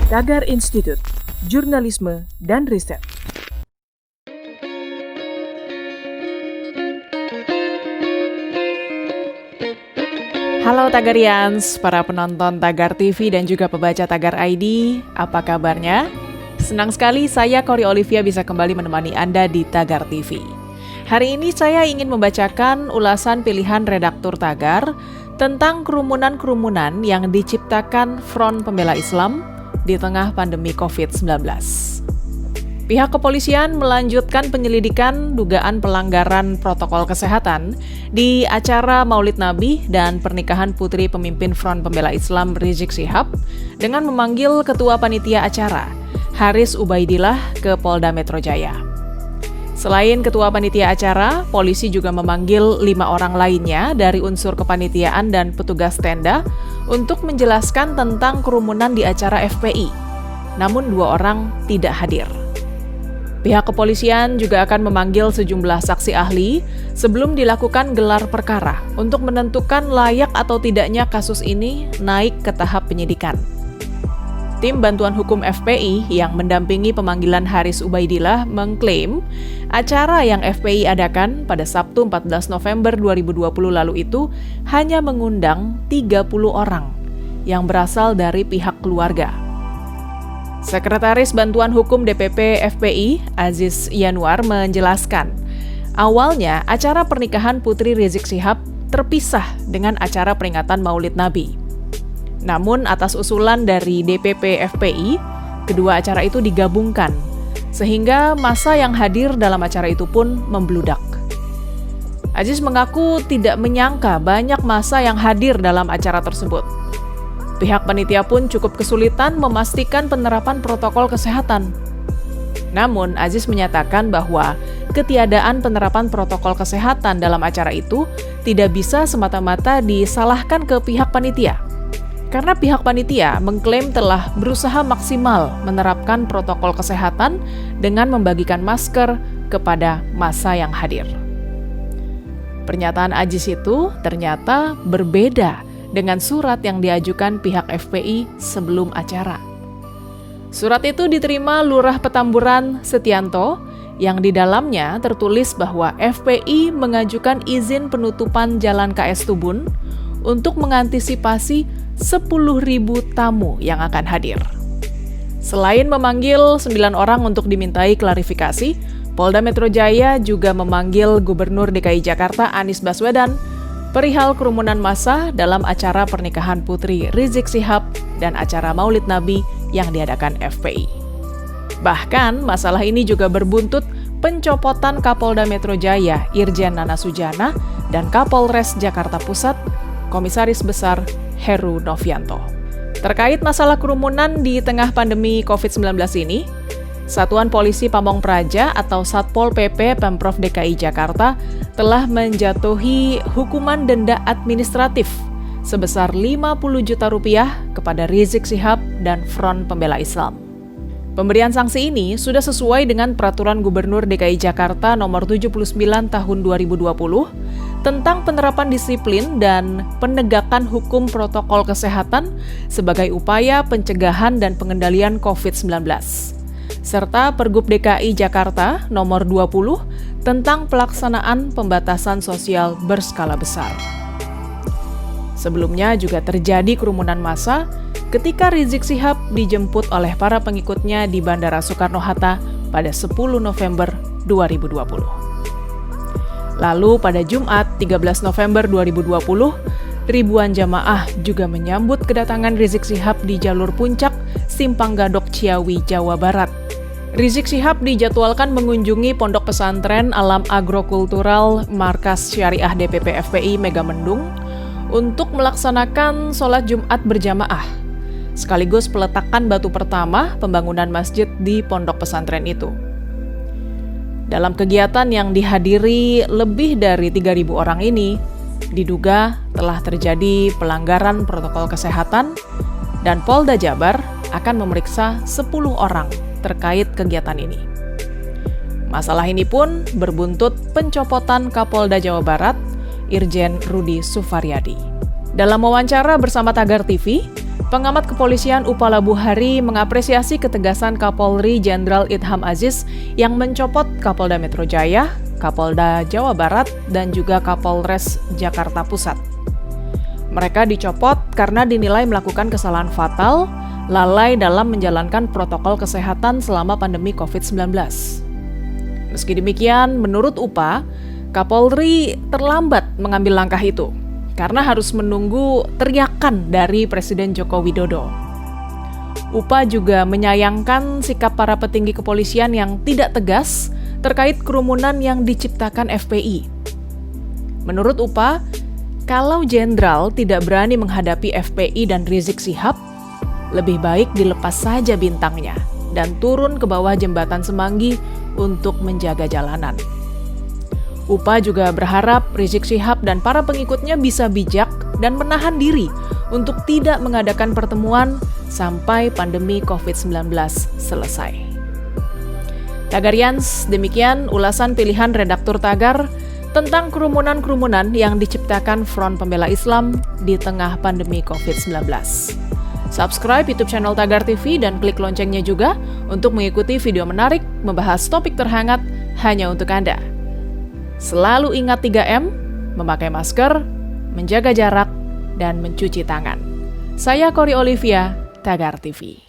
Tagar Institut, Jurnalisme dan Riset. Halo Tagarians, para penonton Tagar TV dan juga pembaca Tagar ID, apa kabarnya? Senang sekali saya Kori Olivia bisa kembali menemani Anda di Tagar TV. Hari ini saya ingin membacakan ulasan pilihan redaktur Tagar tentang kerumunan-kerumunan yang diciptakan Front Pembela Islam di tengah pandemi COVID-19. Pihak kepolisian melanjutkan penyelidikan dugaan pelanggaran protokol kesehatan di acara Maulid Nabi dan pernikahan putri pemimpin Front Pembela Islam Rizik Syihab dengan memanggil Ketua Panitia Acara, Haris Ubaidillah, ke Polda Metro Jaya. Selain Ketua Panitia Acara, polisi juga memanggil 5 orang lainnya dari unsur kepanitiaan dan petugas tenda untuk menjelaskan tentang kerumunan di acara FPI. Namun 2 orang tidak hadir. Pihak kepolisian juga akan memanggil sejumlah saksi ahli sebelum dilakukan gelar perkara untuk menentukan layak atau tidaknya kasus ini naik ke tahap penyidikan. Tim Bantuan Hukum FPI yang mendampingi pemanggilan Haris Ubaidillah mengklaim acara yang FPI adakan pada Sabtu 14 November 2020 lalu itu hanya mengundang 30 orang yang berasal dari pihak keluarga. Sekretaris Bantuan Hukum DPP FPI, Aziz Yanuar, menjelaskan, awalnya acara pernikahan Putri Rizik Syihab terpisah dengan acara peringatan Maulid Nabi. Namun atas usulan dari DPP FPI, kedua acara itu digabungkan, sehingga massa yang hadir dalam acara itu pun membludak. Aziz mengaku tidak menyangka banyak massa yang hadir dalam acara tersebut. Pihak panitia pun cukup kesulitan memastikan penerapan protokol kesehatan. Namun, Aziz menyatakan bahwa ketiadaan penerapan protokol kesehatan dalam acara itu tidak bisa semata-mata disalahkan ke pihak panitia. Karena pihak panitia mengklaim telah berusaha maksimal menerapkan protokol kesehatan dengan membagikan masker kepada massa yang hadir. Pernyataan Aziz itu ternyata berbeda dengan surat yang diajukan pihak FPI sebelum acara. Surat itu diterima Lurah Petamburan Setianto yang di dalamnya tertulis bahwa FPI mengajukan izin penutupan Jalan KS Tubun untuk mengantisipasi 10.000 tamu yang akan hadir. Selain memanggil 9 orang untuk dimintai klarifikasi, Polda Metro Jaya juga memanggil Gubernur DKI Jakarta Anies Baswedan perihal kerumunan massa dalam acara pernikahan Putri Rizik Syihab dan acara Maulid Nabi yang diadakan FPI. Bahkan, masalah ini juga berbuntut pencopotan Kapolda Metro Jaya Irjen Nana Sujana dan Kapolres Jakarta Pusat, Komisaris Besar Heru Novianto. Terkait masalah kerumunan di tengah pandemi COVID-19 ini, Satuan Polisi Pamong Praja atau Satpol PP Pemprov DKI Jakarta telah menjatuhi hukuman denda administratif sebesar 50 juta rupiah kepada Rizik Syihab dan Front Pembela Islam. Pemberian sanksi ini sudah sesuai dengan Peraturan Gubernur DKI Jakarta Nomor 79 Tahun 2020 tentang penerapan disiplin dan penegakan hukum protokol kesehatan sebagai upaya pencegahan dan pengendalian COVID-19. Serta Pergub DKI Jakarta Nomor 20 tentang pelaksanaan pembatasan sosial berskala besar. Sebelumnya juga terjadi kerumunan massa ketika Rizik Syihab dijemput oleh para pengikutnya di Bandara Soekarno-Hatta pada 10 November 2020. Lalu pada Jumat 13 November 2020, ribuan jamaah juga menyambut kedatangan Rizik Syihab di jalur puncak Simpang Gadok Ciawi, Jawa Barat. Rizik Syihab dijadwalkan mengunjungi Pondok Pesantren Alam Agrokultural Markas Syariah DPP FPI Megamendung untuk melaksanakan sholat Jumat berjamaah, sekaligus peletakan batu pertama pembangunan masjid di Pondok Pesantren itu. Dalam kegiatan yang dihadiri lebih dari 3.000 orang ini, diduga telah terjadi pelanggaran protokol kesehatan dan Polda Jabar akan memeriksa 10 orang terkait kegiatan ini. Masalah ini pun berbuntut pencopotan Kapolda Jawa Barat, Irjen Rudi Sufaryadi. Dalam wawancara bersama Tagar TV, Pengamat kepolisian UPA Labuhari mengapresiasi ketegasan Kapolri Jenderal Idham Aziz yang mencopot Kapolda Metro Jaya, Kapolda Jawa Barat, dan juga Kapolres Jakarta Pusat. Mereka dicopot karena dinilai melakukan kesalahan fatal, lalai dalam menjalankan protokol kesehatan selama pandemi COVID-19. Meski demikian, menurut UPA, Kapolri terlambat mengambil langkah itu karena harus menunggu teriakan dari Presiden Joko Widodo. UPA juga menyayangkan sikap para petinggi kepolisian yang tidak tegas terkait kerumunan yang diciptakan FPI. Menurut UPA, kalau jenderal tidak berani menghadapi FPI dan Rizik Syihab, lebih baik dilepas saja bintangnya dan turun ke bawah jembatan Semanggi untuk menjaga jalanan. UPA juga berharap Rizik Syihab dan para pengikutnya bisa bijak dan menahan diri untuk tidak mengadakan pertemuan sampai pandemi COVID-19 selesai. Tagarians, demikian ulasan pilihan redaktur Tagar tentang kerumunan-kerumunan yang diciptakan Front Pembela Islam di tengah pandemi COVID-19. Subscribe YouTube channel Tagar TV dan klik loncengnya juga untuk mengikuti video menarik membahas topik terhangat hanya untuk Anda. Selalu ingat 3M, memakai masker, menjaga jarak, dan mencuci tangan. Saya Kori Olivia, Tagar TV.